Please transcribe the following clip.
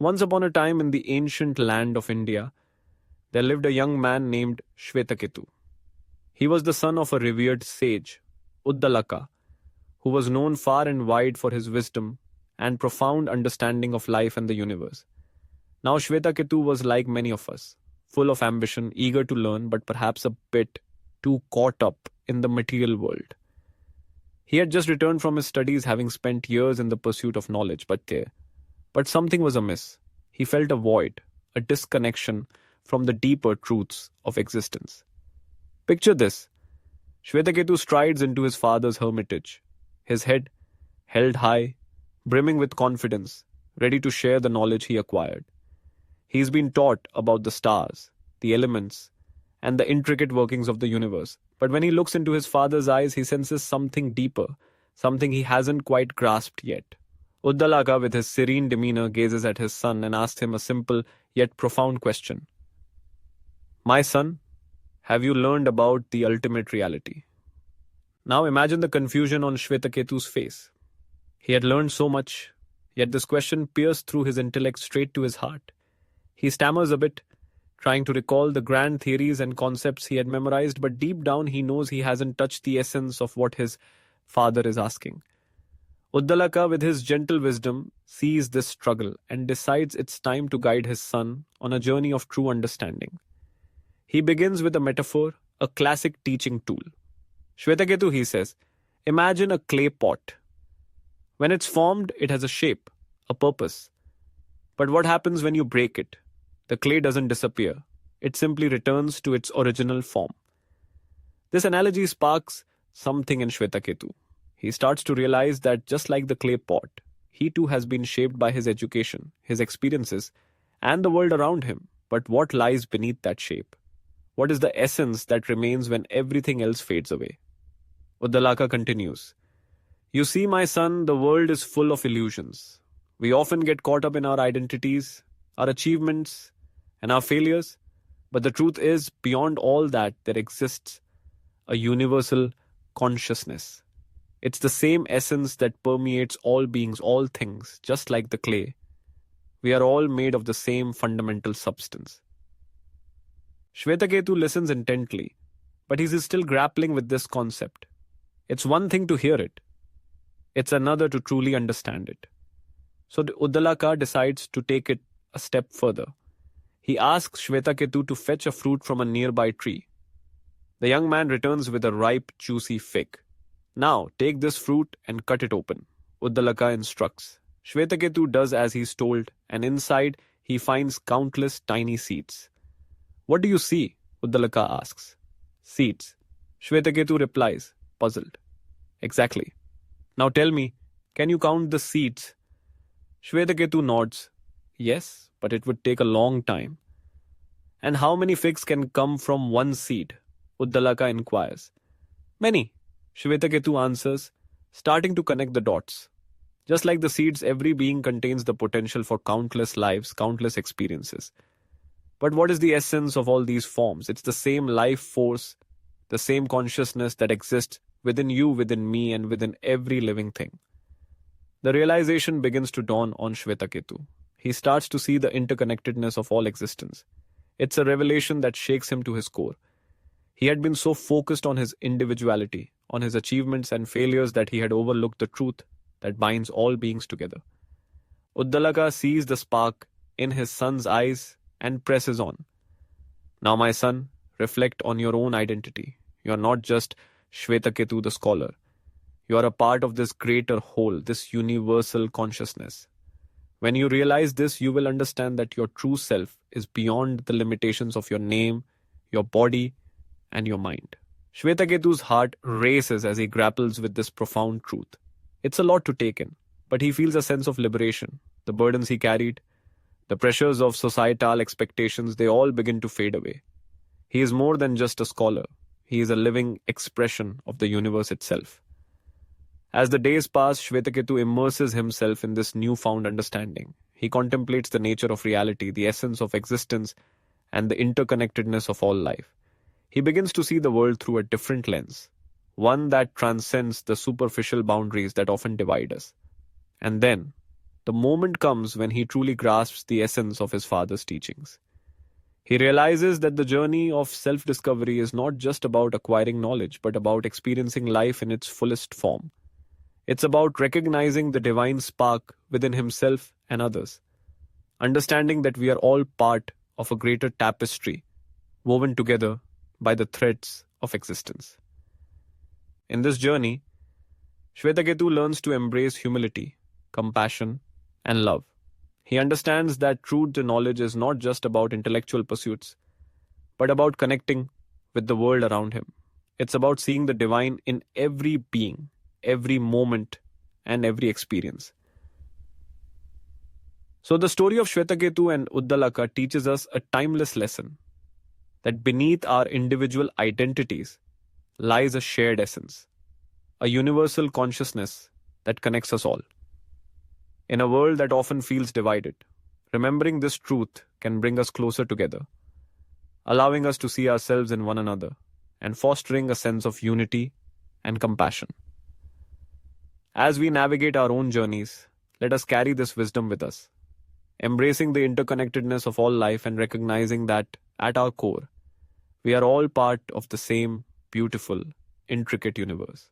Once upon a time in the ancient land of India, there lived a young man named Svethakethu. He was the son of a revered sage, Uddalaka, who was known far and wide for his wisdom and profound understanding of life and the universe. Now Svethakethu was like many of us, full of ambition, eager to learn, but perhaps a bit too caught up in the material world. He had just returned from his studies, having spent years in the pursuit of knowledge, but something was amiss. He felt a void, a disconnection from the deeper truths of existence. Picture this. Svethakethu strides into his father's hermitage, his head held high, brimming with confidence, ready to share the knowledge he acquired. He's been taught about the stars, the elements, and the intricate workings of the universe. But when he looks into his father's eyes, he senses something deeper, something he hasn't quite grasped yet. Uddalaka, with his serene demeanor, gazes at his son and asks him a simple yet profound question. My son, have you learned about the ultimate reality? Now imagine the confusion on Svethakethu's face. He had learned so much, yet this question pierced through his intellect straight to his heart. He stammers a bit, trying to recall the grand theories and concepts he had memorized, but deep down he knows he hasn't touched the essence of what his father is asking. Uddalaka, with his gentle wisdom, sees this struggle and decides it's time to guide his son on a journey of true understanding. He begins with a metaphor, a classic teaching tool. Svethakethu, he says, imagine a clay pot. When it's formed, it has a shape, a purpose. But what happens when you break it? The clay doesn't disappear. It simply returns to its original form. This analogy sparks something in Svethakethu. He starts to realize that just like the clay pot, he too has been shaped by his education, his experiences, and the world around him. But what lies beneath that shape? What is the essence that remains when everything else fades away? Uddalaka continues. You see, my son, the world is full of illusions. We often get caught up in our identities, our achievements, and our failures. But the truth is, beyond all that, there exists a universal consciousness. It's the same essence that permeates all beings, all things, just like the clay. We are all made of the same fundamental substance. Svethakethu listens intently, but he is still grappling with this concept. It's one thing to hear it. It's another to truly understand it. So Uddalaka decides to take it a step further. He asks Svethakethu to fetch a fruit from a nearby tree. The young man returns with a ripe, juicy fig. Now, take this fruit and cut it open, Uddalaka instructs. Svethakethu does as he's told, and inside he finds countless tiny seeds. What do you see? Uddalaka asks. Seeds. Svethakethu replies, puzzled. Exactly. Now tell me, can you count the seeds? Svethakethu nods. Yes, but it would take a long time. And how many figs can come from one seed? Uddalaka inquires. Many, Svethakethu answers, starting to connect the dots. Just like the seeds, every being contains the potential for countless lives, countless experiences. But what is the essence of all these forms? It's the same life force, the same consciousness that exists within you, within me, and within every living thing. The realization begins to dawn on Svethakethu. He starts to see the interconnectedness of all existence. It's a revelation that shakes him to his core. He had been so focused on his individuality, on his achievements and failures that he had overlooked the truth that binds all beings together. Uddalaka sees the spark in his son's eyes and presses on. Now, my son, reflect on your own identity. You are not just Svethakethu the scholar. You are a part of this greater whole, this universal consciousness. When you realize this, you will understand that your true self is beyond the limitations of your name, your body, and your mind. Svethakethu's heart races as he grapples with this profound truth. It's a lot to take in, but he feels a sense of liberation. The burdens he carried, the pressures of societal expectations, they all begin to fade away. He is more than just a scholar. He is a living expression of the universe itself. As the days pass, Svethakethu immerses himself in this newfound understanding. He contemplates the nature of reality, the essence of existence, and the interconnectedness of all life. He begins to see the world through a different lens, one that transcends the superficial boundaries that often divide us. And then, the moment comes when he truly grasps the essence of his father's teachings. He realizes that the journey of self discovery is not just about acquiring knowledge, but about experiencing life in its fullest form. It's about recognizing the divine spark within himself and others, understanding that we are all part of a greater tapestry woven together by the threads of existence. In this journey, Shvetaketu learns to embrace humility, compassion, and love. He understands that true knowledge is not just about intellectual pursuits, but about connecting with the world around him. It's about seeing the divine in every being, every moment, and every experience. So, the story of Shvetaketu and Uddalaka teaches us a timeless lesson that beneath our individual identities lies a shared essence, a universal consciousness that connects us all. In a world that often feels divided, remembering this truth can bring us closer together, allowing us to see ourselves in one another and fostering a sense of unity and compassion. As we navigate our own journeys, let us carry this wisdom with us, embracing the interconnectedness of all life and recognizing that, at our core, we are all part of the same beautiful, intricate universe.